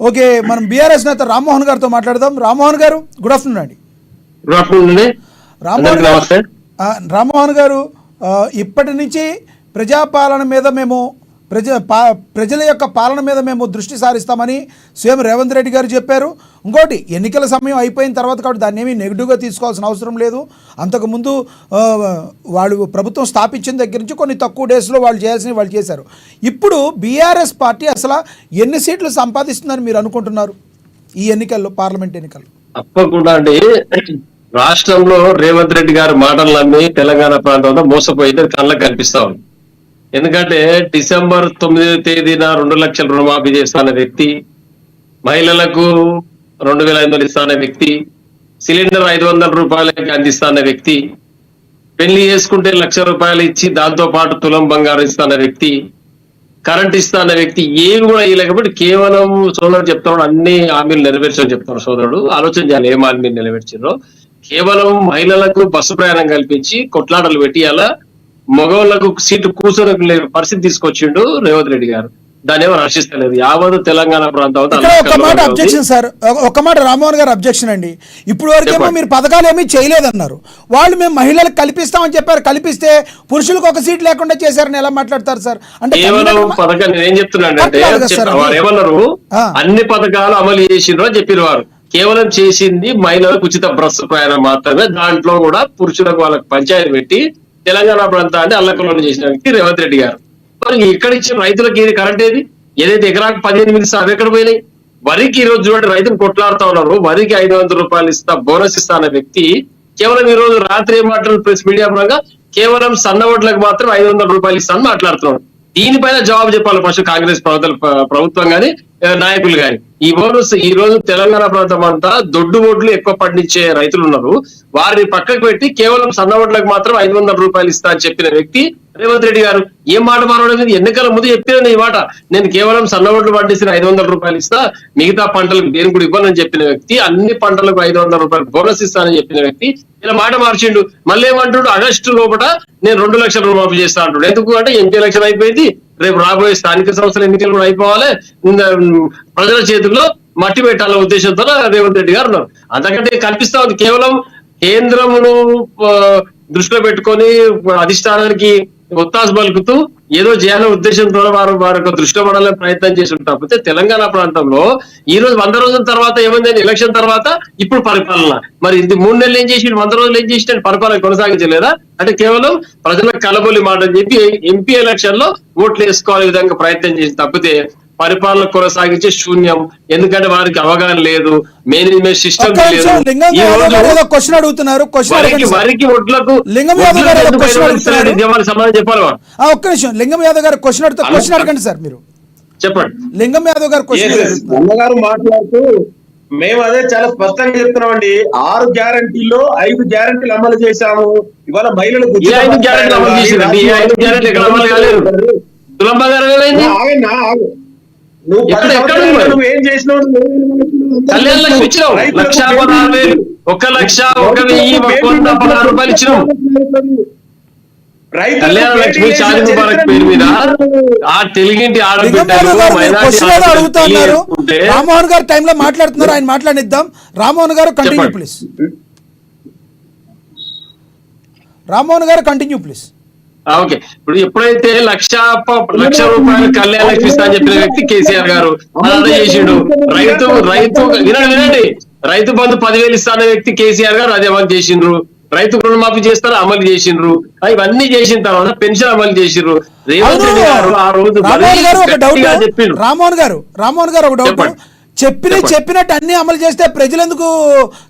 Okay, మనం BRS నేత రామ్మోహన్ గారితో మాట్లాడదాం. రామ్మోహన్ గారు, గుడ్ ఆఫ్టర్నూన్ అండి. Good afternoon. రామ్మోహన్ గారు, ఇప్పటి నుంచి ప్రజాపాలన మీద మేము ప్రజల యొక్క పాలన మీద మేము దృష్టి సారిస్తామని సీఎం రేవంత్ రెడ్డి గారు చెప్పారు. ఇంకోటి, ఎన్నికల సమయం అయిపోయిన తర్వాత కాబట్టి దాన్ని ఏమీ నెగిటివ్గా తీసుకోవాల్సిన అవసరం లేదు. అంతకుముందు వాళ్ళు ప్రభుత్వం స్థాపించిన దగ్గర నుంచి కొన్ని తక్కువ డేస్లో వాళ్ళు చేయాల్సినవి వాళ్ళు చేశారు. ఇప్పుడు బీఆర్ఎస్ పార్టీ అసలు ఎన్ని సీట్లు సంపాదిస్తుందని మీరు అనుకుంటున్నారు ఈ ఎన్నికల్లో, పార్లమెంట్ ఎన్నికల్లో? తప్పకుండా అండి. రాష్ట్రంలో రేవంత్ రెడ్డి గారి మాటలు నమ్మి తెలంగాణ ప్రాంతంలో మోసపోయింది కళ్ళకు కనిపిస్తా ఉంది. ఎందుకంటే డిసెంబర్ 9వ తేదీన 2 లక్షల రుణమాఫీ చేస్తాన వ్యక్తి, మహిళలకు 2500 ఇస్తాన వ్యక్తి, సిలిండర్ 500 రూపాయలకి అందిస్తాన వ్యక్తి, పెళ్లి చేసుకుంటే 1,00,000 రూపాయలు ఇచ్చి దాంతో పాటు తులం బంగారం ఇస్తాన వ్యక్తి, కరెంట్ ఇస్తాన వ్యక్తి, ఏమి కూడా ఇవ్వలేకపోతే కేవలం సోదరుడు చెప్తున్నాడు అన్ని హామీలు నెరవేర్చని చెప్తున్నాడు. సోదరుడు ఆలోచన చేయాలి ఏం హామీలు నెరవేర్చారో. కేవలం మహిళలకు బస్సు ప్రయాణం కల్పించి కొట్లాటలు పెట్టి అలా మగవాళ్లకు సీటు కూర్చొని పరిస్థితి తీసుకొచ్చిండు రేవంత్ రెడ్డి గారు. దాన్ని ఏమో రక్షిస్తలేదు యావత్ తెలంగాణ ప్రాంతం. ఒక మాట రామ్మోహన్ గారు అబ్జెక్షన్ అండి. ఇప్పుడు వరకేమో మీరు పథకాలు ఏమీ చేయలేదన్నారు, వాళ్ళు మేము మహిళలకు కల్పిస్తామని చెప్పారు. కల్పిస్తే పురుషులకు ఒక సీట్ లేకుండా చేశారని ఎలా మాట్లాడతారు సార్? అంటే కేవలం పథకాలు నేనేం చెప్తున్నాను అంటే, ఏమన్నారు అన్ని పథకాలు అమలు చేసిండ్రు అని చెప్పిన వారు. కేవలం చేసింది మహిళలకు ఉచిత బస్సు ప్రయాణం మాత్రమే. దాంట్లో కూడా పురుషులకు వాళ్ళకి పంచాయతీ పెట్టి తెలంగాణ ప్రాంతాన్ని అల్లకల్లోలం చేసిన వ్యక్తి రేవంత్ రెడ్డి గారు. మరి ఇక్కడ ఇచ్చిన రైతులకు ఏది కరెంట్ ఏదైతే ఎకరాకు 18 ఇస్తారు ఎక్కడ పోయినాయి? వరికి ఈ రోజు చూడండి రైతులు కొట్లాడుతా ఉన్నారు. వరికి 500 రూపాయలు ఇస్తా, బోనస్ ఇస్తా అనే వ్యక్తి కేవలం ఈ రోజు రాత్రి ఏం మాట్లాడు ప్రెస్ మీడియా పరంగా కేవలం సన్న ఓట్లకు మాత్రం 500 రూపాయలు ఇస్తా అని మాట్లాడుతున్నాడు. దీనిపైన జవాబు చెప్పాలి ఫస్ట్ కాంగ్రెస్ ప్రభుత్వం గాని నాయకులు గాని. ఈ బోనస్ ఈ రోజు తెలంగాణ ప్రాంతం అంతా దొడ్డు ఓట్లు ఎక్కువ పండించే రైతులు ఉన్నారు, వారిని పక్కకు పెట్టి కేవలం సన్న ఓట్లకు మాత్రం 500 రూపాయలు ఇస్తా అని చెప్పిన వ్యక్తి రేవంత్ రెడ్డి గారు. ఏం మాట మాట్లాడేది? ఎన్నికల ముందు చెప్పిన ఈ మాట, నేను కేవలం సన్న ఓట్లు పండిస్తే 500 రూపాయలు ఇస్తా, మిగతా పంటలకు దేని కూడా ఇవ్వనని చెప్పిన వ్యక్తి, అన్ని పంటలకు 500 రూపాయలు బోనస్ ఇస్తానని చెప్పిన వ్యక్తి ఇలా మాట మార్చిండు. మళ్ళీ ఏమంటాడు, ఆగస్టు లోపల నేను 2 లక్షల రుణమాఫీ చేస్తా అంటాడు. ఎందుకు అంటే ఎంపీ ఎలక్షన్ అయిపోయింది, రేపు రాబోయే స్థానిక సంస్థల ఎన్నికలు కూడా అయిపోవాలి, ప్రజల చేతుల్లో మట్టి పెట్టాలనే ఉద్దేశంతో రేవంత్ రెడ్డి గారు ఉన్నారు. అంతకంటే కనిపిస్తా ఉంది కేవలం కేంద్రమును దృష్టిలో పెట్టుకొని అధిష్టానానికి ఒత్తాసు పలుకుతూ ఏదో చేయాలనే ఉద్దేశంతో వారు దృష్టిలో పడాలని ప్రయత్నం చేసి తప్పితే తెలంగాణ ప్రాంతంలో ఈ రోజు 100 రోజుల తర్వాత ఏమైంది, ఎలక్షన్ తర్వాత ఇప్పుడు పరిపాలన. మరి ఇది 3 నెలలు ఏం చేసి 100 రోజులు ఏం చేసి పరిపాలన కొనసాగించలేదా? అంటే కేవలం ప్రజలకు కలబొల్లి మాట అని చెప్పి ఎంపీ ఎలక్షన్ లో ఓట్లు వేసుకోవాలి విధంగా ప్రయత్నం చేసి తప్పితే పరిపాలన కొనసాగించే శూన్యం. ఎందుకంటే వారికి అవగాహన లేదు, మేనేజ్మెంట్ సిస్టమ్ లేదు. వరికి ఒడ్లకు సమాధానం చెప్పాలి. ఒక్క నిమిషం, లింగం యాదవ్ గారు క్వశ్చన్ అడగండి సార్. మీరు చెప్పండి. లింగం యాదవ్ గారు గారు మాట్లాడుతూ మేము అదే చాలా స్పష్టంగా చెప్తున్నామండి. 6 గ్యారంటీల్లో 5 గ్యారంటీలు అమలు చేశాము. ఇవాళ మహిళలకు నువ్వేం చేసినావు? 1,16,000, 1,01,16 రూపాయలు ఇచ్చినావు. కళ్యాణ లక్ష్మి షాది ముబారక్ పేరు మీద ఆ తెలుగింటి అడుగుతున్నారు. రామ్మోహన్ గారు టైంలో మాట్లాడుతున్నారు, ఆయన మాట్లాడిద్దాం. రామ్మోహన్ గారు కంటిన్యూ ప్లీజ్. రామ్మోహన్ గారు కంటిన్యూ ప్లీజ్. ఓకే, ఇప్పుడు ఎప్పుడైతే 1,00,000 రూపాయలు కళ్యాణ లక్ష్మి ఇస్తా అని చెప్పిన వ్యక్తి కేసీఆర్ గారు అదే చేసిండు. వినండి, రైతు బంధు 10,000 ఇస్తా అనే వ్యక్తి కేసీఆర్ గారు అదే అమలు చేసిండ్రు. రైతు రుణమాఫీ చేస్తారు, అమలు చేసిండ్రు. ఇవన్నీ చేసిన తర్వాత పెన్షన్ అమలు చేసిండ్రు. రేవంత్ రెడ్డి గారు ఆ రోజు రామ్మోహన్ గారు ఒక డౌట్, చెప్పినట్టు అన్ని అమలు చేస్తే ప్రజలు ఎందుకు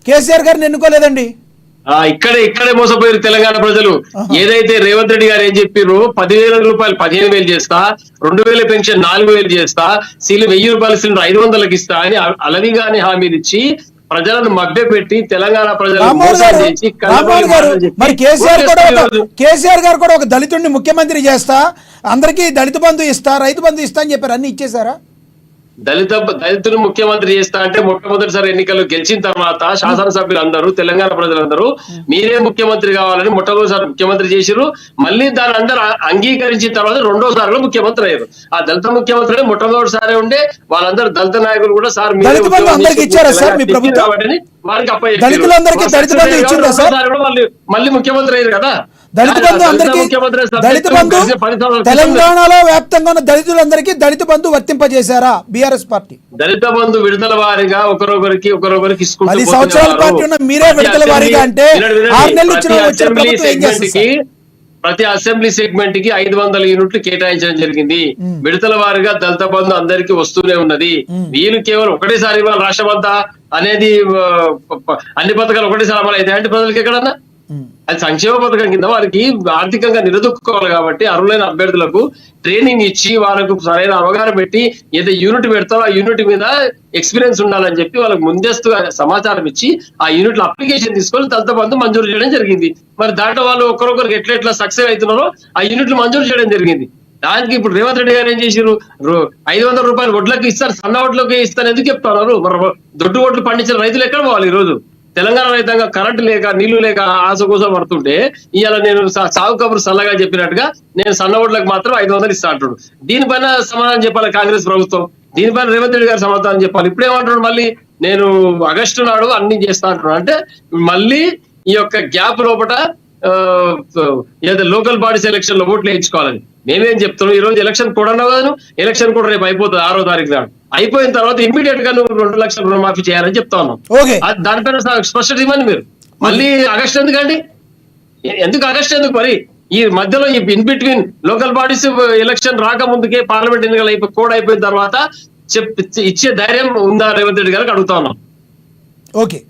కేసీఆర్ గారిని ఎన్నుకోలేదండి? ఇక్కడే మోసపోయారు తెలంగాణ ప్రజలు. ఏదైతే రేవంత్ రెడ్డి గారు ఏం చెప్పారు, 10,000 రూపాయలు 15,000 చేస్తా, 2,000 పెన్షన్ 4,000 చేస్తా, 1,000 రూపాయల సిలిండర్ 500కి ఇస్తా అని అలవిగాని హామీలు ఇచ్చి ప్రజలను మభ్య పెట్టి తెలంగాణ ప్రజలను మరి కేసీఆర్ గారు కూడా ఒక దళితుడిని ముఖ్యమంత్రి చేస్తా, అందరికీ దళిత బంధు ఇస్తా, రైతు బంధు ఇస్తా అని చెప్పారు. అన్ని ఇచ్చేసారా? దళితులు ముఖ్యమంత్రి చేస్తా అంటే మొట్టమొదటిసారి ఎన్నికల్లో గెలిచిన తర్వాత శాసనసభ్యులు అందరూ తెలంగాణ ప్రజలందరూ మీరే ముఖ్యమంత్రి కావాలని మొట్టమొదటిసారి ముఖ్యమంత్రి చేసిరు. మళ్ళీ దాని అందరూ అంగీకరించిన తర్వాత రెండోసారిలో ముఖ్యమంత్రి అయ్యారు. ఆ దళిత ముఖ్యమంత్రి మొట్టమొదటిసారి ఉండే వాళ్ళందరూ దళిత నాయకులు కూడా సార్ దళిత బంధు అందరికీ ఇచ్చారా సార్ మీ ప్రభుత్వం? వారికి దళితులందరికీ దళిత బంధు ఇచ్చిందా సార్? మళ్ళీ ముఖ్యమంత్రి అయ్యారు కదా. దళిత బంధు అందరికీ, దళిత బంధు తెలంగాణలో వ్యాప్తంగా ఉన్న దళితులందరికీ దళిత బంధు వర్తింపజేశారా బీఆర్ఎస్ పార్టీ? దళిత బంధు విడుదల వారిగా ఒకరొకరికి ఇసుకుంటూ 10 సంవత్సరాల పార్టీ ఉన్న మీరే విడుదల వారిగా అంటే 6 నెలలు ఇచ్చిన వచ్చిన ప్రభుత్వం ఏం చేస్తుంది? ప్రతి అసెంబ్లీ సెగ్మెంట్ కి 500 యూనిట్లు కేటాయించడం జరిగింది. విడతల వారిగా దళిత బంధు అందరికీ వస్తూనే ఉన్నది. వీళ్ళు కేవలం ఒకటేసారి ఇవాళ రాష్ట్రమంతా అనేది అన్ని పథకాలు ఒకటేసారి అమలు అయితే అంటే ప్రజలకు ఎక్కడన్నా అది సంక్షేమ పథకం కింద వారికి ఆర్థికంగా నిలదొక్కుకోవాలి. కాబట్టి అర్హులైన అభ్యర్థులకు ట్రైనింగ్ ఇచ్చి వాళ్ళకు సరైన అవగాహన పెట్టి ఏదో యూనిట్ పెడతారో ఆ యూనిట్ మీద ఎక్స్పీరియన్స్ ఉండాలని చెప్పి వాళ్ళకి ముందస్తుగా సమాచారం ఇచ్చి ఆ యూనిట్ల అప్లికేషన్ తీసుకొని దళిత బంధు మంజూరు చేయడం జరిగింది. మరి దాంట్లో వాళ్ళు ఒకరొకరికి ఎట్లా సక్సెస్ అవుతున్నారో ఆ యూనిట్లు మంజూరు చేయడం జరిగింది. దానికి ఇప్పుడు రేవంత్ రెడ్డి గారు ఏం చేశారు? 500 రూపాయలు వడ్లకి ఇస్తారు, సన్న వడ్లకి ఇస్తారు ఎందుకు చెప్తున్నారు? మరి దొడ్డు వడ్లు పండించిన రైతులు ఎక్కడ పోవాలి? ఈ రోజు తెలంగాణ రైతాంగా కరెంటు లేక నీళ్లు లేక ఆశ కోసం పడుతుంటే ఇవాళ నేను సాగు కబురు సల్లగా చెప్పినట్టుగా నేను సన్న ఓట్లకు మాత్రం 500 ఇస్తా అంటాడు. దీనిపైన సమాధానం చెప్పాలి కాంగ్రెస్ ప్రభుత్వం. దీనిపైన రేవంత్ రెడ్డి గారు సమాధానం చెప్పాలి. ఇప్పుడేమంటాడు మళ్ళీ నేను ఆగస్టు నాడు అన్ని చేస్తా అంటున్నాడు. అంటే మళ్ళీ ఈ యొక్క గ్యాప్ లోపల ఏదో లోకల్ బాడీస్ ఎలక్షన్ లో ఓట్లు వేయించుకోవాలని మేమేం చెప్తున్నాం. ఈ రోజు ఎలక్షన్ కూడా కాదు, ఎలక్షన్ కూడా రేపు అయిపోతుంది 6వ తారీఖు నాడు. అయిపోయిన తర్వాత ఇమ్మీడియట్ గా నువ్వు 2 లక్షల రుణమాఫీ చేయాలని చెప్తా ఉన్నాం. దానిపైన స్పష్టత ఇవ్వండి మీరు. మళ్ళీ ఆగస్టు ఎందుకండి? ఎందుకు ఆగస్టు ఎందుకు? మరి ఈ మధ్యలో ఈ in between local bodies election రాకముందుకే పార్లమెంట్ ఎన్నికలు కోడ్ అయిపోయిన తర్వాత ఇచ్చే ధైర్యం ఉందా రేవంత్ రెడ్డి గారికి అడుగుతా ఉన్నాం. ఓకే.